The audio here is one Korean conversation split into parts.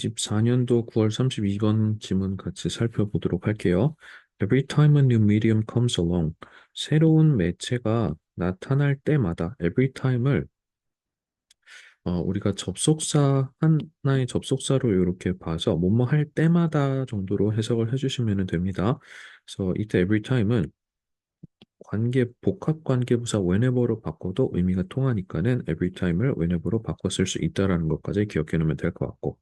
2024년도 9월 32번 지문 같이 살펴보도록 할게요. Every time a new medium comes along, 새로운 매체가 나타날 때마다 every time을 우리가 하나의 접속사로 이렇게 봐서 뭐뭐 할 때마다 정도로 해석을 해주시면 됩니다. 그래서 이때 every time은 복합 관계부사 whenever로 바꿔도 의미가 통하니까는 every time을 whenever로 바꿔 쓸 수 있다라는 것까지 기억해 놓으면 될 것 같고.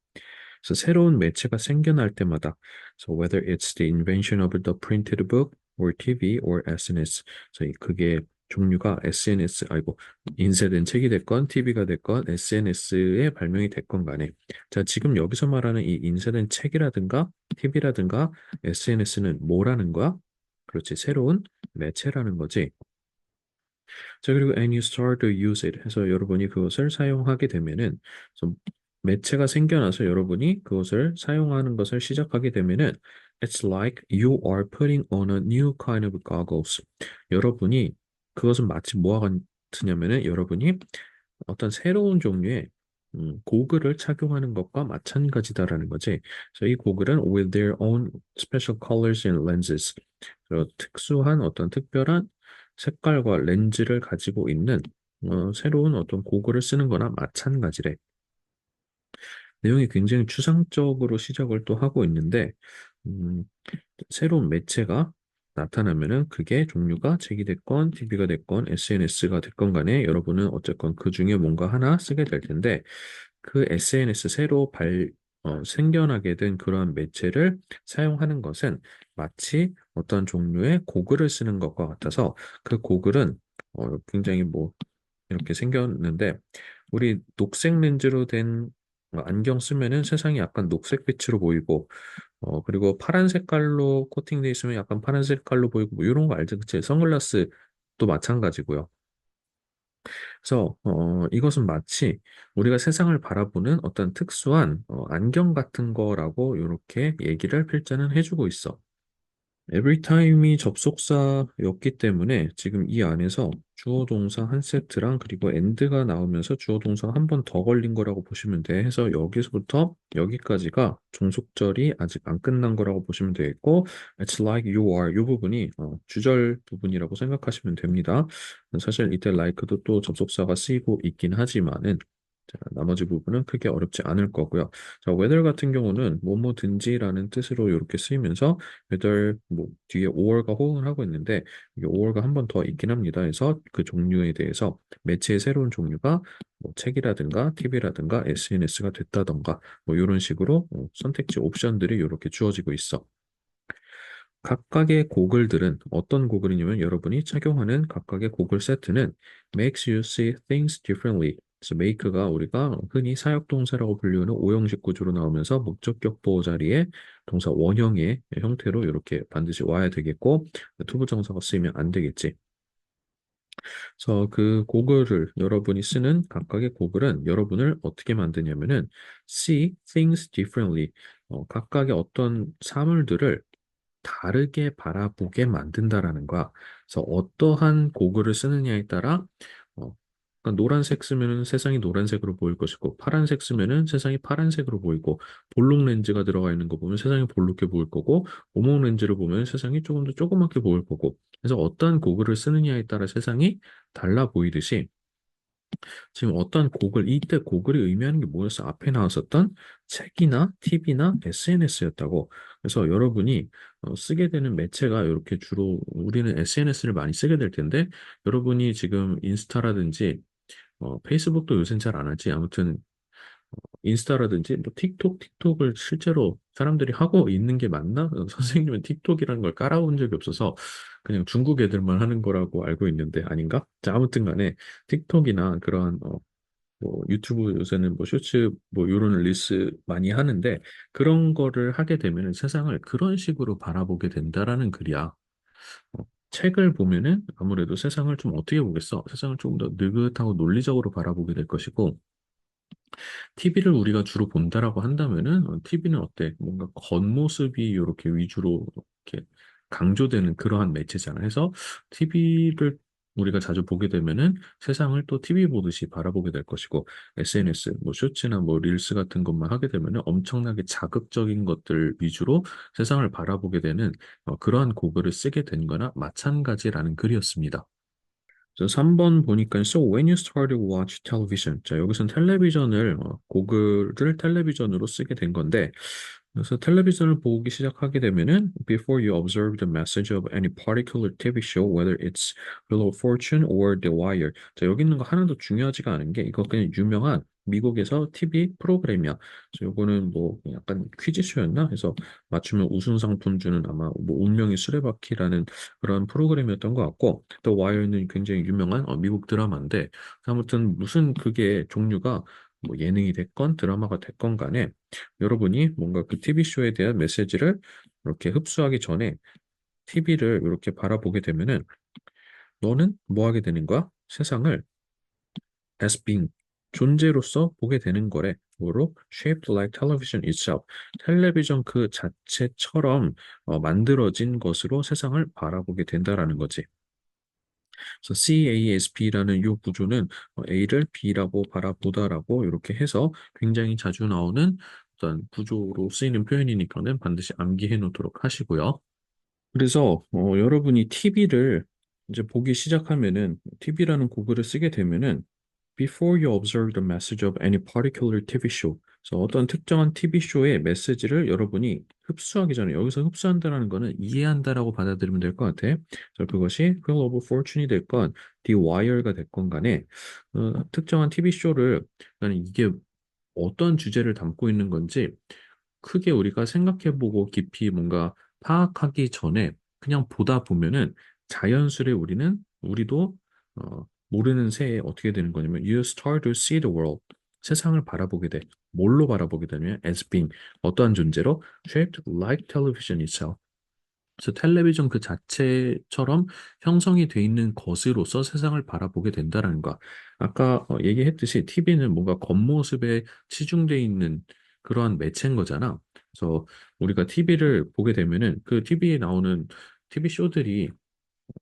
그래서 새로운 매체가 생겨날 때마다, so whether it's the invention of the printed book or TV or SNS, 그게 종류가 인쇄된 책이 됐건 TV가 됐건 SNS에 발명이 됐건 간에, 자, 지금 여기서 말하는 이 인쇄된 책이라든가 TV라든가 SNS는 뭐라는 거야? 그렇지, 새로운 매체라는 거지. 자, 그리고 and you start to use it 해서 여러분이 그것을 사용하게 되면은, 그래서 매체가 생겨나서 여러분이 그것을 사용하는 것을 시작하게 되면은 it's like you are putting on a new kind of goggles. 여러분이 그것은 마치 뭐와 같으냐면은 여러분이 어떤 새로운 종류의 고글을 착용하는 것과 마찬가지다라는 거지. 그래서 이 고글은 with their own special colors and lenses. 특수한 어떤 특별한 색깔과 렌즈를 가지고 있는 새로운 어떤 고글을 쓰는 거나 마찬가지래. 내용이 굉장히 추상적으로 시작을 또 하고 있는데, 음, 새로운 매체가 나타나면은 그게 종류가 책이 됐건 TV가 됐건 SNS가 됐건 간에 여러분은 어쨌건 그 중에 뭔가 하나 쓰게 될 텐데, 그 SNS 생겨나게 된 그러한 매체를 사용하는 것은 마치 어떤 종류의 고글을 쓰는 것과 같아서 그 고글은 굉장히 이렇게 생겼는데, 우리 녹색 렌즈로 된 안경 쓰면은 세상이 약간 녹색빛으로 보이고, 그리고 파란 색깔로 코팅돼 있으면 약간 파란 색깔로 보이고, 뭐 이런 거 알죠? 그치? 선글라스도 마찬가지고요. 그래서 이것은 마치 우리가 세상을 바라보는 어떤 특수한 안경 같은 거라고 이렇게 얘기를 필자는 해주고 있어. 에브리타임이 접속사였기 때문에 지금 이 안에서 주어 동사 한 세트랑 그리고 and가 나오면서 주어 동사 한 번 더 걸린 거라고 보시면 돼. 해서 여기서부터 여기까지가 종속절이 아직 안 끝난 거라고 보시면 되겠고, it's like you are 이 부분이 주절 부분이라고 생각하시면 됩니다. 사실 이때 like도 또 접속사가 쓰이고 있긴 하지만은, 자, 나머지 부분은 크게 어렵지 않을 거고요. 자, whether 같은 경우는 뭐뭐든지라는 뜻으로 이렇게 쓰이면서 whether 뒤에 or가 호응을 하고 있는데, 이게 or가 한 번 더 있긴 합니다. 그래서 그 종류에 대해서 매체의 새로운 종류가 책이라든가 TV라든가 SNS가 됐다던가 이런 식으로 선택지 옵션들이 이렇게 주어지고 있어. 각각의 고글들은 어떤 고글이냐면 여러분이 착용하는 각각의 고글 세트는 makes you see things differently. 그래서 make가 우리가 흔히 사역동사라고 불리는 오형식 구조로 나오면서 목적격 보호 자리에 동사 원형의 형태로 이렇게 반드시 와야 되겠고, 투부정사가 쓰이면 안 되겠지. 그래서 그 고글을 여러분이 쓰는 각각의 고글은 여러분을 어떻게 만드냐면은 see things differently. 각각의 어떤 사물들을 다르게 바라보게 만든다라는 거야. 그래서 어떠한 고글을 쓰느냐에 따라 그러니까 노란색 쓰면은 세상이 노란색으로 보일 것이고, 파란색 쓰면은 세상이 파란색으로 보이고, 볼록 렌즈가 들어가 있는 거 보면 세상이 볼록해 보일 거고, 오목 렌즈를 보면 세상이 조금 더 조그맣게 보일 거고. 그래서 어떠한 고글을 쓰느냐에 따라 세상이 달라 보이듯이, 지금 어떤 이때 고글이 의미하는 게 뭐였어? 앞에 나왔었던 책이나 TV나 SNS였다고. 그래서 여러분이 쓰게 되는 매체가 이렇게 주로 우리는 SNS를 많이 쓰게 될 텐데, 여러분이 지금 인스타라든지 페이스북도 요새는 잘 안 하지. 아무튼 인스타라든지 틱톡을 실제로 사람들이 하고 있는 게 맞나? 선생님은 틱톡이라는 걸 깔아본 적이 없어서 그냥 중국 애들만 하는 거라고 알고 있는데 아닌가? 자, 아무튼 간에 틱톡이나 그런 유튜브 요새는 쇼츠 요런 릴스 많이 하는데, 그런 거를 하게 되면 세상을 그런 식으로 바라보게 된다라는 글이야. 책을 보면은 아무래도 세상을 좀 어떻게 보겠어? 세상을 조금 더 느긋하고 논리적으로 바라보게 될 것이고, TV를 우리가 주로 본다라고 한다면은 TV는 어때? 뭔가 겉모습이 이렇게 위주로 이렇게 강조되는 그러한 매체잖아. 그래서 TV를 우리가 자주 보게 되면은 세상을 또 TV 보듯이 바라보게 될 것이고 SNS, 뭐 쇼츠나 뭐 릴스 같은 것만 하게 되면은 엄청나게 자극적인 것들 위주로 세상을 바라보게 되는 그러한 고글을 쓰게 된 거나 마찬가지라는 글이었습니다. 그래서 3번 보니까 So when you started to watch television. 자, 여기선 텔레비전을 고글을 텔레비전으로 쓰게 된 건데 그래서 텔레비전을 보기 시작하게 되면은 before you observe the message of any particular TV show, whether it's Wheel of Fortune or The Wire. 자, 여기 있는 거 하나도 중요하지가 않은 게 이거 그냥 유명한 미국에서 TV 프로그램이야. 그래서 요거는 뭐 약간 퀴즈쇼였나 해서 맞추면 우승 상품 주는 아마 뭐 운명의 수레바퀴라는 그런 프로그램이었던 것 같고 또 와이어는 굉장히 유명한 미국 드라마인데 아무튼 무슨 그게 종류가 뭐 예능이 됐건 드라마가 됐건 간에 여러분이 뭔가 그 TV쇼에 대한 메시지를 이렇게 흡수하기 전에 TV를 이렇게 바라보게 되면은 너는 뭐 하게 되는 거야? 세상을 as being 존재로서 보게 되는 거래. 뭐로? shaped like television itself. 텔레비전 그 자체처럼 만들어진 것으로 세상을 바라보게 된다라는 거지. 그래서 CASB라는 이 구조는 A를 B라고 바라보다라고 이렇게 해서 굉장히 자주 나오는 어떤 구조로 쓰이는 표현이니까는 반드시 암기해 놓도록 하시고요. 그래서 여러분이 TV를 이제 보기 시작하면은 TV라는 고글을 쓰게 되면은 Before you observe the message of any particular TV show. 그래서 어떤 특정한 TV 쇼의 메시지를 여러분이 흡수하기 전에 여기서 흡수한다는 거는 이해한다라고 받아들이면 될 것 같아. 그래서 그것이 Wheel of Fortune이 됐건 The Wire가 됐건 간에 특정한 TV 쇼를 나는 이게 어떤 주제를 담고 있는 건지 크게 우리가 생각해보고 깊이 뭔가 파악하기 전에 그냥 보다 보면은 자연스레 우리도 모르는 새에 어떻게 되는 거냐면 you start to see the world 세상을 바라보게 돼. 뭘로 바라보게 되냐면 as being 어떠한 존재로 shaped like television itself. 그래서 텔레비전 그 자체처럼 형성이 돼 있는 것으로서 세상을 바라보게 된다는 거. 아까 얘기했듯이 TV는 뭔가 겉모습에 치중돼 있는 그러한 매체인 거잖아. 그래서 우리가 TV를 보게 되면은 그 TV에 나오는 TV 쇼들이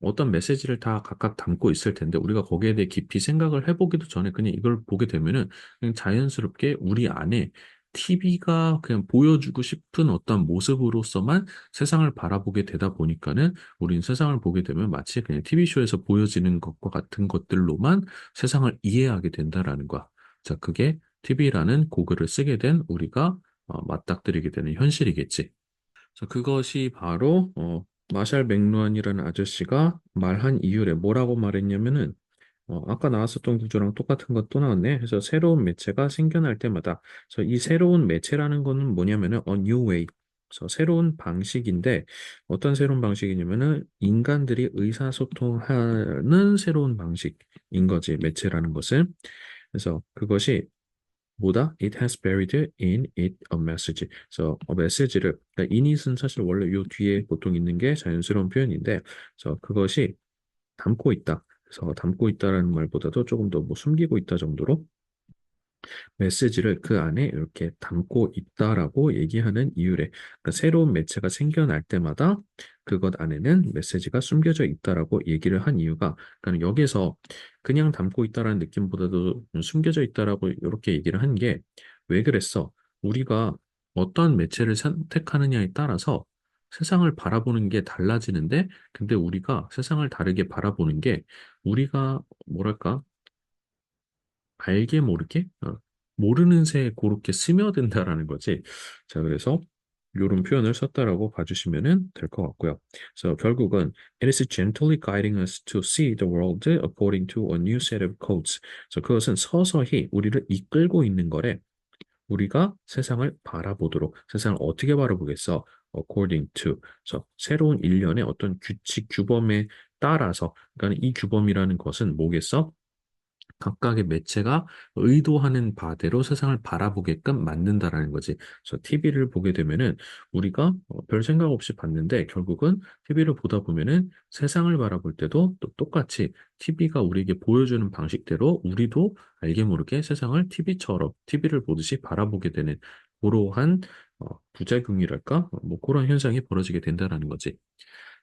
어떤 메시지를 다 각각 담고 있을 텐데 우리가 거기에 대해 깊이 생각을 해보기도 전에 그냥 이걸 보게 되면은 그냥 자연스럽게 우리 안에 TV가 그냥 보여주고 싶은 어떤 모습으로서만 세상을 바라보게 되다 보니까는 우린 세상을 보게 되면 마치 그냥 TV쇼에서 보여지는 것과 같은 것들로만 세상을 이해하게 된다라는 거야. 자, 그게 TV라는 고글을 쓰게 된 우리가 맞닥뜨리게 되는 현실이겠지. 그것이 바로 마샬 맥루한이라는 아저씨가 말한 이유래. 뭐라고 말했냐면은 아까 나왔었던 구조랑 똑같은 것 또 나왔네. 그래서 새로운 매체가 생겨날 때마다 그래서 이 새로운 매체라는 거는 뭐냐면은 a new way. 그래서 새로운 방식인데 어떤 새로운 방식이냐면은 인간들이 의사소통하는 새로운 방식인 거지. 매체라는 것은. 그래서 그것이 뭐다? It has buried in it a message. 그래서 메시지를 그러니까 init은 사실 원래 요 뒤에 보통 있는 게 자연스러운 표현인데, 그래서 그것이 담고 있다. 그래서 담고 있다라는 말보다도 조금 더 뭐 숨기고 있다 정도로 메시지를 그 안에 이렇게 담고 있다라고 얘기하는 이유래. 그러니까 새로운 매체가 생겨날 때마다 그것 안에는 메시지가 숨겨져 있다라고 얘기를 한 이유가, 그러니까 여기서 그냥 담고 있다라는 느낌보다도 숨겨져 있다라고 이렇게 얘기를 한 게 왜 그랬어? 우리가 어떤 매체를 선택하느냐에 따라서 세상을 바라보는 게 달라지는데, 근데 우리가 세상을 다르게 바라보는 게 우리가 뭐랄까? 알게 모르게 모르는 새에 그렇게 스며든다라는 거지. 자, 그래서 이런 표현을 썼다라고 봐주시면 될 것 같고요. 그래서 결국은 it is gently guiding us to see the world according to a new set of codes. 그래서 그것은 서서히 우리를 이끌고 있는 거래. 우리가 세상을 바라보도록 세상을 어떻게 바라보겠어? According to. 그래서 새로운 일련의 어떤 규칙 규범에 따라서 그러니까 이 규범이라는 것은 뭐겠어? 각각의 매체가 의도하는 바대로 세상을 바라보게끔 만든다라는 거지. 그래서 TV를 보게 되면은 우리가 별 생각 없이 봤는데 결국은 TV를 보다 보면은 세상을 바라볼 때도 또 똑같이 TV가 우리에게 보여주는 방식대로 우리도 알게 모르게 세상을 TV처럼 TV를 보듯이 바라보게 되는 그러한 부작용이랄까? 뭐 그런 현상이 벌어지게 된다라는 거지.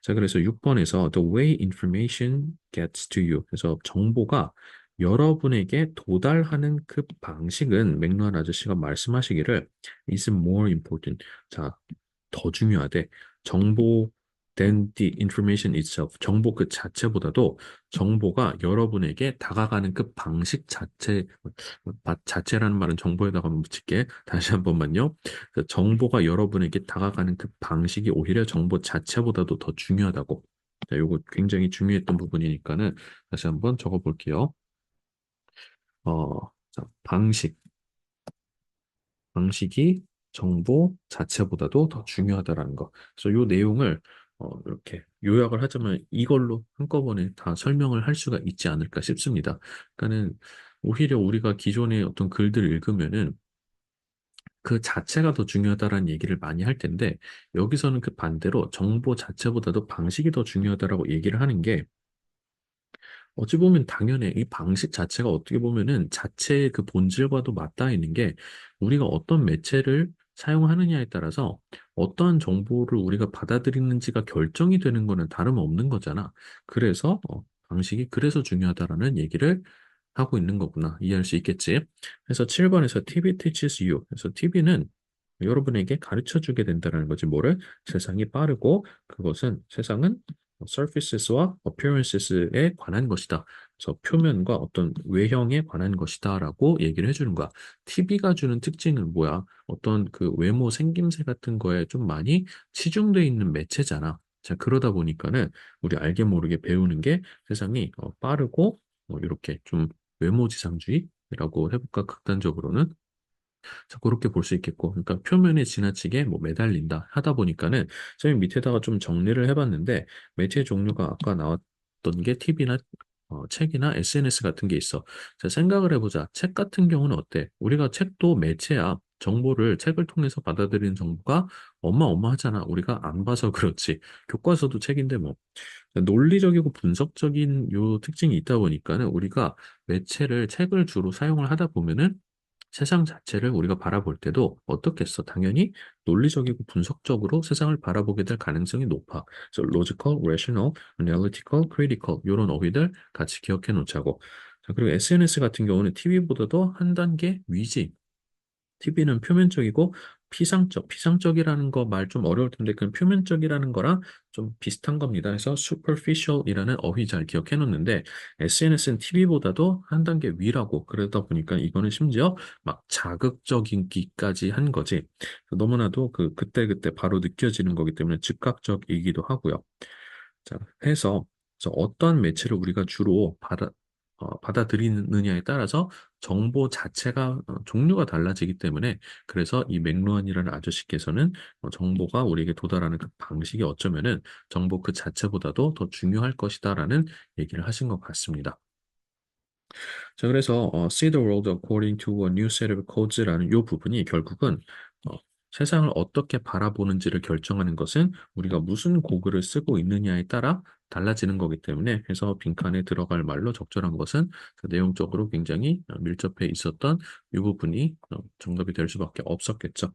자, 그래서 6번에서 the way information gets to you. 그래서 정보가 여러분에게 도달하는 그 방식은 맥루한 아저씨가 말씀하시기를 is more important. 자, 더 중요하대. 정보 than the information itself. 정보 그 자체보다도 정보가 여러분에게 다가가는 그 방식 자체라는 말은 정보에다가 한번 붙일게. 다시 한 번만요. 그 정보가 여러분에게 다가가는 그 방식이 오히려 정보 자체보다도 더 중요하다고. 자, 요거 굉장히 중요했던 부분이니까는 다시 한번 적어볼게요. 자, 방식이 정보 자체보다도 더 중요하다라는 거. 그래서 요 내용을 이렇게 요약을 하자면 이걸로 한꺼번에 다 설명을 할 수가 있지 않을까 싶습니다. 그러니까는 오히려 우리가 기존의 어떤 글들을 읽으면은 그 자체가 더 중요하다라는 얘기를 많이 할 텐데 여기서는 그 반대로 정보 자체보다도 방식이 더 중요하다라고 얘기를 하는 게 어찌 보면 당연해. 이 방식 자체가 어떻게 보면은 자체의 그 본질과도 맞닿아 있는 게 우리가 어떤 매체를 사용하느냐에 따라서 어떠한 정보를 우리가 받아들이는지가 결정이 되는 거는 다름없는 거잖아. 그래서 방식이 그래서 중요하다라는 얘기를 하고 있는 거구나. 이해할 수 있겠지? 그래서 7번에서 TV teaches you. 그래서 TV는 여러분에게 가르쳐 주게 된다는 거지. 뭐를? 세상이 빠르고 그것은 세상은 surfaces와 appearances에 관한 것이다. 그래서 표면과 어떤 외형에 관한 것이다라고 얘기를 해주는 거야. TV가 주는 특징은 뭐야? 어떤 그 외모 생김새 같은 거에 좀 많이 치중돼 있는 매체잖아. 자, 그러다 보니까는 우리 알게 모르게 배우는 게 세상이 빠르고 이렇게 좀 외모지상주의라고 해볼까? 극단적으로는 자, 그렇게 볼 수 있겠고, 그러니까 표면에 지나치게 뭐 매달린다 하다 보니까는 저희 밑에다가 좀 정리를 해봤는데 매체 종류가 아까 나왔던 게 TV나 책이나 SNS 같은 게 있어. 자, 생각을 해보자. 책 같은 경우는 어때? 우리가 책도 매체야. 정보를 책을 통해서 받아들이는 정보가 어마어마하잖아. 우리가 안 봐서 그렇지. 교과서도 책인데 뭐. 논리적이고 분석적인 요 특징이 있다 보니까는 우리가 매체를 책을 주로 사용을 하다 보면은 세상 자체를 우리가 바라볼 때도 어떻겠어? 당연히 논리적이고 분석적으로 세상을 바라보게 될 가능성이 높아. 그래서 logical, rational, analytical, critical 이런 어휘들 같이 기억해 놓자고. 자, 그리고 SNS 같은 경우는 TV보다도 한 단계 위지. TV는 표면적이고 피상적이라는 거 말 좀 어려울 텐데 그 표면적이라는 거랑 좀 비슷한 겁니다. 그래서 superficial이라는 어휘 잘 기억해 놓는데 SNS는 TV보다도 한 단계 위라고 그러다 보니까 이거는 심지어 막 자극적인기까지 한 거지. 너무나도 그때그때 바로 느껴지는 거기 때문에 즉각적이기도 하고요. 자, 그래서 어떠한 매체를 우리가 주로 받아들이느냐에 따라서 정보 자체가 종류가 달라지기 때문에 그래서 이 맥루한이라는 아저씨께서는 정보가 우리에게 도달하는 그 방식이 어쩌면은 정보 그 자체보다도 더 중요할 것이다라는 얘기를 하신 것 같습니다. 자, 그래서 See the world according to a new set of codes라는 이 부분이 결국은 어, 세상을 어떻게 바라보는지를 결정하는 것은 우리가 무슨 고글을 쓰고 있느냐에 따라 달라지는 거기 때문에 해서 빈칸에 들어갈 말로 적절한 것은 그 내용적으로 굉장히 밀접해 있었던 이 부분이 정답이 될 수밖에 없었겠죠.